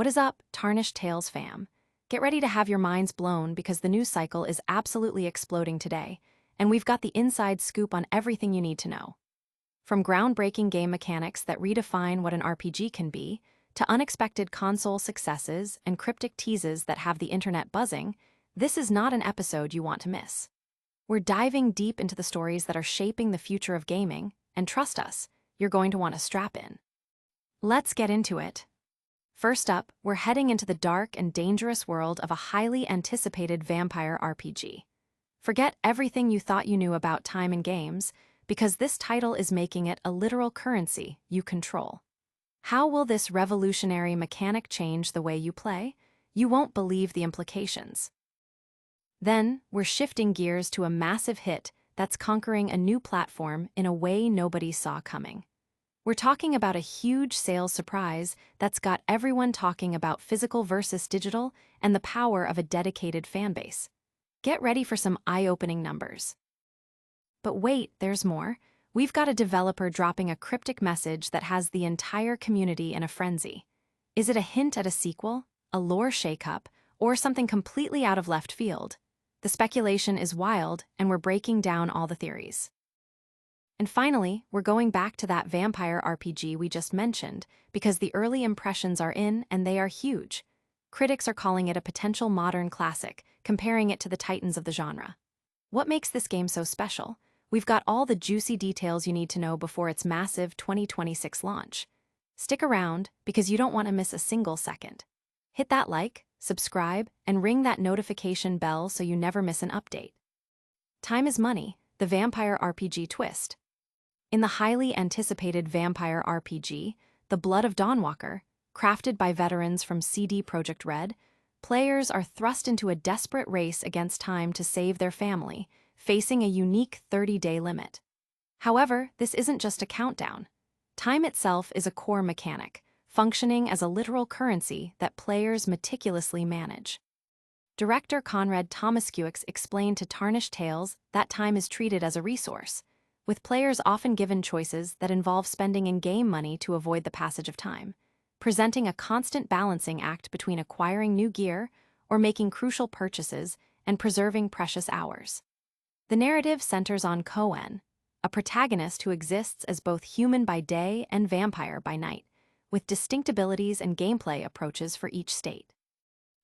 What is up, Tarnished Tales fam? Get ready to have your minds blown because the news cycle is absolutely exploding today, and we've got the inside scoop on everything you need to know. From groundbreaking game mechanics that redefine what an RPG can be, to unexpected console successes and cryptic teases that have the internet buzzing, this is not an episode you want to miss. We're diving deep into the stories that are shaping the future of gaming, and trust us, you're going to want to strap in. Let's get into it. First up, we're heading into the dark and dangerous world of a highly anticipated vampire RPG. Forget everything you thought you knew about time and games, because this title is making it a literal currency you control. How will this revolutionary mechanic change the way you play? You won't believe the implications. Then, we're shifting gears to a massive hit that's conquering a new platform in a way nobody saw coming. We're talking about a huge sales surprise that's got everyone talking about physical versus digital and the power of a dedicated fanbase. Get ready for some eye-opening numbers. But wait, there's more. We've got a developer dropping a cryptic message that has the entire community in a frenzy. Is it a hint at a sequel, a lore shakeup, or something completely out of left field? The speculation is wild, and we're breaking down all the theories. And finally, we're going back to that vampire RPG we just mentioned, because the early impressions are in and they are huge. Critics are calling it a potential modern classic, comparing it to the titans of the genre. What makes this game so special? We've got all the juicy details you need to know before its massive 2026 launch. Stick around, because you don't want to miss a single second. Hit that like, subscribe, and ring that notification bell so you never miss an update. Time is money, the vampire RPG twist. In the highly anticipated vampire RPG, The Blood of Dawnwalker, crafted by veterans from CD Projekt Red, players are thrust into a desperate race against time to save their family, facing a unique 30-day limit. However, this isn't just a countdown. Time itself is a core mechanic, functioning as a literal currency that players meticulously manage. Director Conrad Thomaskewicz explained to Tarnished Tales that time is treated as a resource, with players often given choices that involve spending in-game money to avoid the passage of time, presenting a constant balancing act between acquiring new gear or making crucial purchases and preserving precious hours. The narrative centers on Cohen, a protagonist who exists as both human by day and vampire by night, with distinct abilities and gameplay approaches for each state.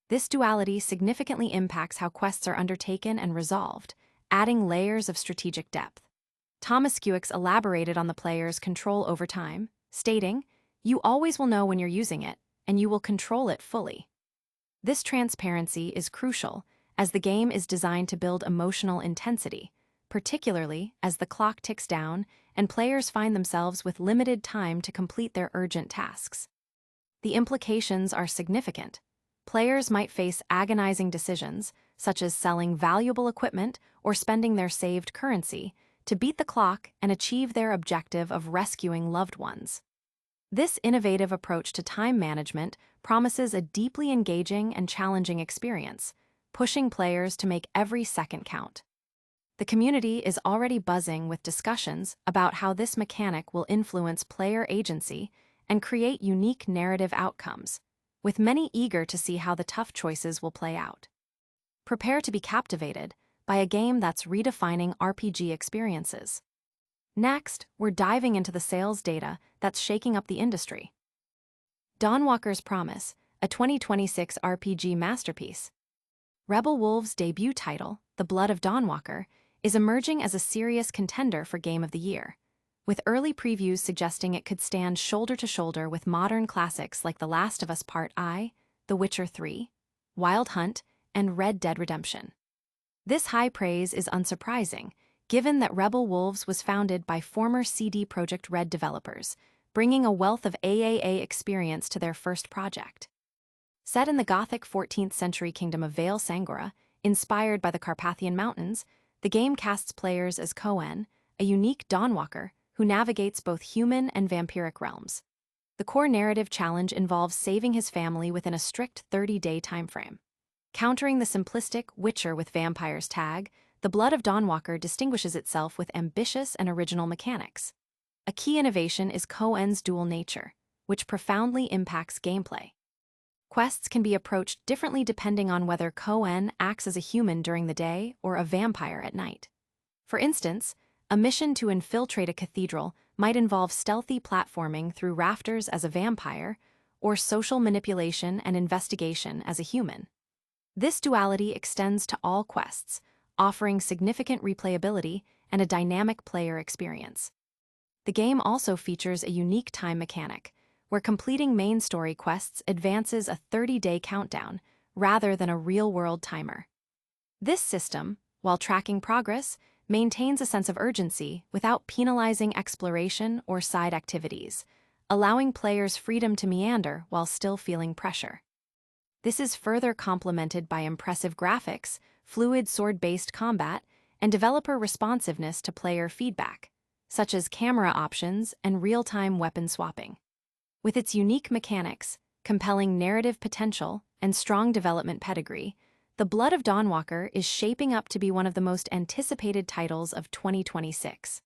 This duality significantly impacts how quests are undertaken and resolved, adding layers of strategic depth. Thomaskewicz elaborated on the player's control over time, stating, "You always will know when you're using it, and you will control it fully." This transparency is crucial, as the game is designed to build emotional intensity, particularly as the clock ticks down and players find themselves with limited time to complete their urgent tasks. The implications are significant. Players might face agonizing decisions, such as selling valuable equipment or spending their saved currency, to beat the clock and achieve their objective of rescuing loved ones. This innovative approach to time management promises a deeply engaging and challenging experience, pushing players to make every second count. The community is already buzzing with discussions about how this mechanic will influence player agency and create unique narrative outcomes, with many eager to see how the tough choices will play out. Prepare to be captivated by a game that's redefining RPG experiences. Next, we're diving into the sales data that's shaking up the industry. Dawnwalker's Promise, a 2026 RPG masterpiece. Rebel Wolves' debut title, The Blood of Dawnwalker, is emerging as a serious contender for Game of the Year, with early previews suggesting it could stand shoulder to shoulder with modern classics like The Last of Us Part I, The Witcher 3, Wild Hunt, and Red Dead Redemption. This high praise is unsurprising, given that Rebel Wolves was founded by former CD Projekt Red developers, bringing a wealth of AAA experience to their first project. Set in the Gothic 14th century kingdom of Vale Sangora, inspired by the Carpathian Mountains, the game casts players as Cohen, a unique Dawnwalker who navigates both human and vampiric realms. The core narrative challenge involves saving his family within a strict 30-day timeframe. Countering the simplistic Witcher with vampires tag, The Blood of Dawnwalker distinguishes itself with ambitious and original mechanics. A key innovation is Cohen's dual nature, which profoundly impacts gameplay. Quests can be approached differently depending on whether Cohen acts as a human during the day or a vampire at night. For instance, a mission to infiltrate a cathedral might involve stealthy platforming through rafters as a vampire or social manipulation and investigation as a human. This duality extends to all quests, offering significant replayability and a dynamic player experience. The game also features a unique time mechanic, where completing main story quests advances a 30-day countdown rather than a real-world timer. This system, while tracking progress, maintains a sense of urgency without penalizing exploration or side activities, allowing players freedom to meander while still feeling pressure. This is further complemented by impressive graphics, fluid sword-based combat, and developer responsiveness to player feedback, such as camera options and real-time weapon swapping. With its unique mechanics, compelling narrative potential, and strong development pedigree, The Blood of Dawnwalker is shaping up to be one of the most anticipated titles of 2026.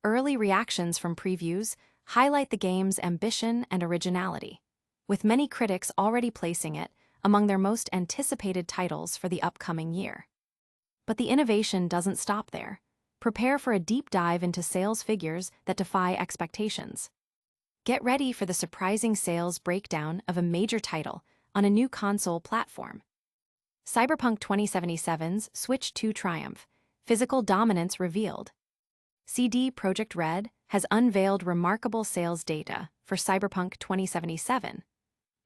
Early reactions from previews highlight the game's ambition and originality, with many critics already placing it among their most anticipated titles for the upcoming year. But the innovation doesn't stop there. Prepare for a deep dive into sales figures that defy expectations. Get ready for the surprising sales breakdown of a major title on a new console platform. Cyberpunk 2077's Switch 2 triumph, physical dominance revealed. CD Projekt Red has unveiled remarkable sales data for Cyberpunk 2077,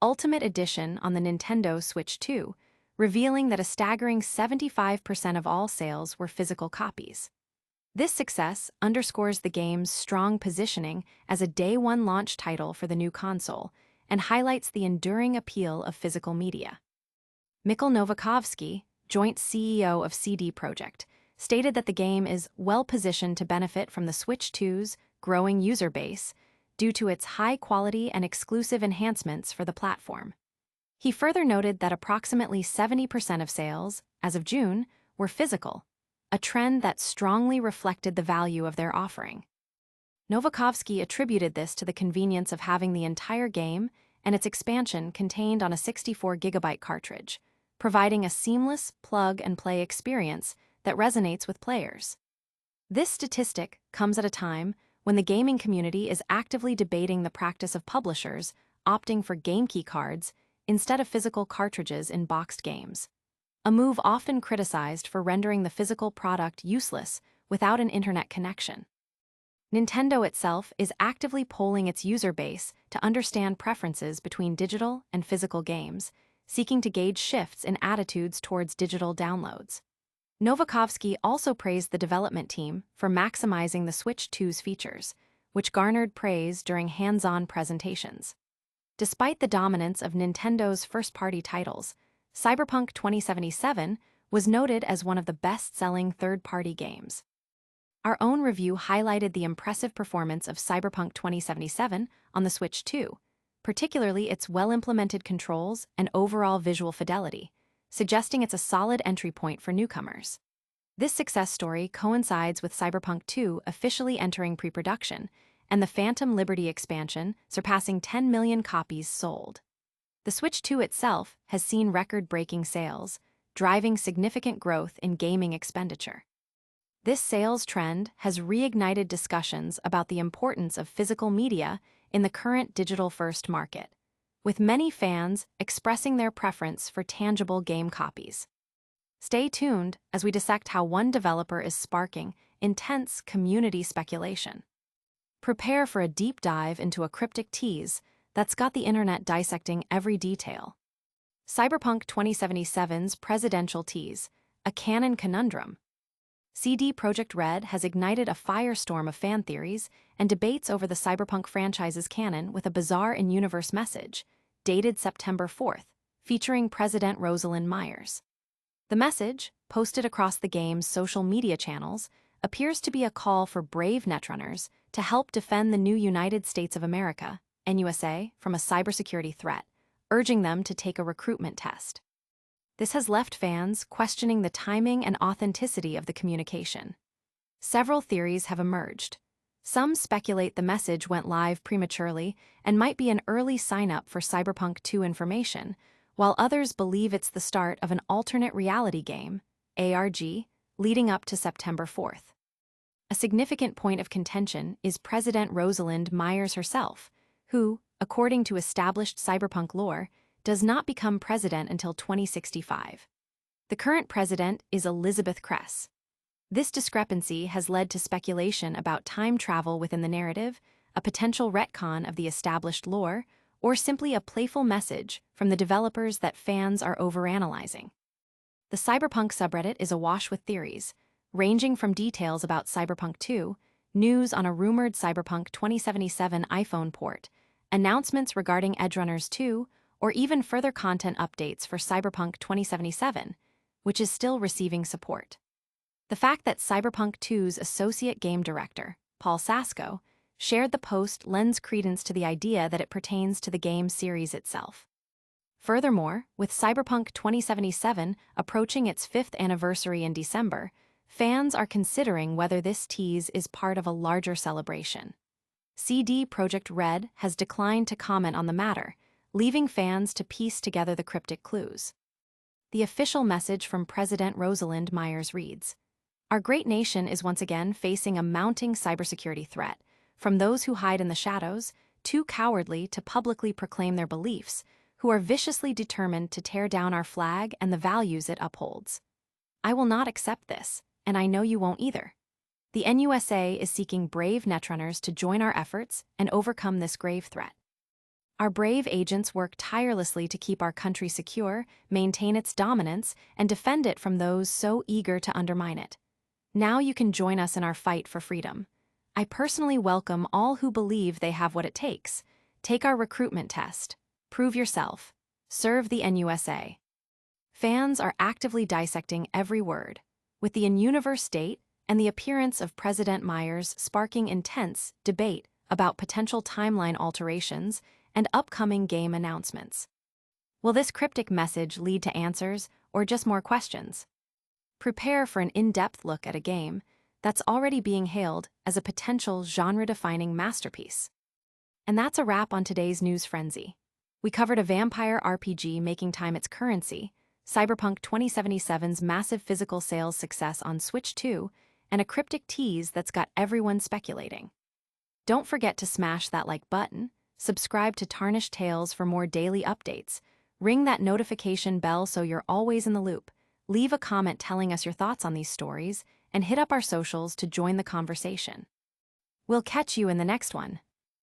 Ultimate Edition on the Nintendo Switch 2, revealing that a staggering 75% of all sales were physical copies. This success underscores the game's strong positioning as a day-one launch title for the new console and highlights the enduring appeal of physical media. Mikhail Novakovsky, joint CEO of CD Projekt, stated that the game is well-positioned to benefit from the Switch 2's growing user base due to its high quality and exclusive enhancements for the platform. He further noted that approximately 70% of sales, as of June, were physical, a trend that strongly reflected the value of their offering. Novakovsky attributed this to the convenience of having the entire game and its expansion contained on a 64GB cartridge, providing a seamless plug-and-play experience that resonates with players. This statistic comes at a time when the gaming community is actively debating the practice of publishers opting for game key cards instead of physical cartridges in boxed games, a move often criticized for rendering the physical product useless without an internet connection. Nintendo itself is actively polling its user base to understand preferences between digital and physical games, seeking to gauge shifts in attitudes towards digital downloads. Novakovsky also praised the development team for maximizing the Switch 2's features, which garnered praise during hands-on presentations. Despite the dominance of Nintendo's first-party titles, Cyberpunk 2077 was noted as one of the best-selling third-party games. Our own review highlighted the impressive performance of Cyberpunk 2077 on the Switch 2, particularly its well-implemented controls and overall visual fidelity, suggesting it's a solid entry point for newcomers. This success story coincides with Cyberpunk 2 officially entering pre-production and the Phantom Liberty expansion surpassing 10 million copies sold. The Switch 2 itself has seen record-breaking sales, driving significant growth in gaming expenditure. This sales trend has reignited discussions about the importance of physical media in the current digital-first market, with many fans expressing their preference for tangible game copies. Stay tuned as we dissect how one developer is sparking intense community speculation. Prepare for a deep dive into a cryptic tease that's got the internet dissecting every detail. Cyberpunk 2077's presidential tease, a canon conundrum. CD Projekt Red has ignited a firestorm of fan theories and debates over the Cyberpunk franchise's canon with a bizarre in-universe message, dated September 4th, featuring President Rosalind Myers. The message, posted across the game's social media channels, appears to be a call for brave netrunners to help defend the new United States of America, NUSA, from a cybersecurity threat, urging them to take a recruitment test. This has left fans questioning the timing and authenticity of the communication. Several theories have emerged. Some speculate the message went live prematurely and might be an early sign-up for Cyberpunk 2 information, while others believe it's the start of an alternate reality game, ARG, leading up to September 4th. A significant point of contention is President Rosalind Myers herself, who, according to established cyberpunk lore, does not become president until 2065. The current president is Elizabeth Kress. This discrepancy has led to speculation about time travel within the narrative, a potential retcon of the established lore, or simply a playful message from the developers that fans are overanalyzing. The Cyberpunk subreddit is awash with theories, ranging from details about Cyberpunk 2, news on a rumored Cyberpunk 2077 iPhone port, announcements regarding Edgerunners 2, or even further content updates for Cyberpunk 2077, which is still receiving support. The fact that Cyberpunk 2's associate game director, Paul Sasko, shared the post lends credence to the idea that it pertains to the game series itself. Furthermore, with Cyberpunk 2077 approaching its 5th anniversary in December, fans are considering whether this tease is part of a larger celebration. CD Projekt Red has declined to comment on the matter, leaving fans to piece together the cryptic clues. The official message from President Rosalind Myers reads, "Our great nation is once again facing a mounting cybersecurity threat, from those who hide in the shadows, too cowardly to publicly proclaim their beliefs, who are viciously determined to tear down our flag and the values it upholds. I will not accept this, and I know you won't either. The NUSA is seeking brave netrunners to join our efforts and overcome this grave threat. Our brave agents work tirelessly to keep our country secure, maintain its dominance, and defend it from those so eager to undermine it. Now you can join us in our fight for freedom. I personally welcome all who believe they have what it takes. Take our recruitment test. Prove yourself. Serve the NUSA." Fans are actively dissecting every word, with the in-universe date and the appearance of President Myers sparking intense debate about potential timeline alterations and upcoming game announcements. Will this cryptic message lead to answers or just more questions? Prepare for an in-depth look at a game that's already being hailed as a potential genre-defining masterpiece. And that's a wrap on today's news frenzy. We covered a vampire RPG making time its currency, Cyberpunk 2077's massive physical sales success on Switch 2, and a cryptic tease that's got everyone speculating. Don't forget to smash that like button, subscribe to Tarnished Tales for more daily updates, ring that notification bell so you're always in the loop, leave a comment telling us your thoughts on these stories, and hit up our socials to join the conversation. We'll catch you in the next one.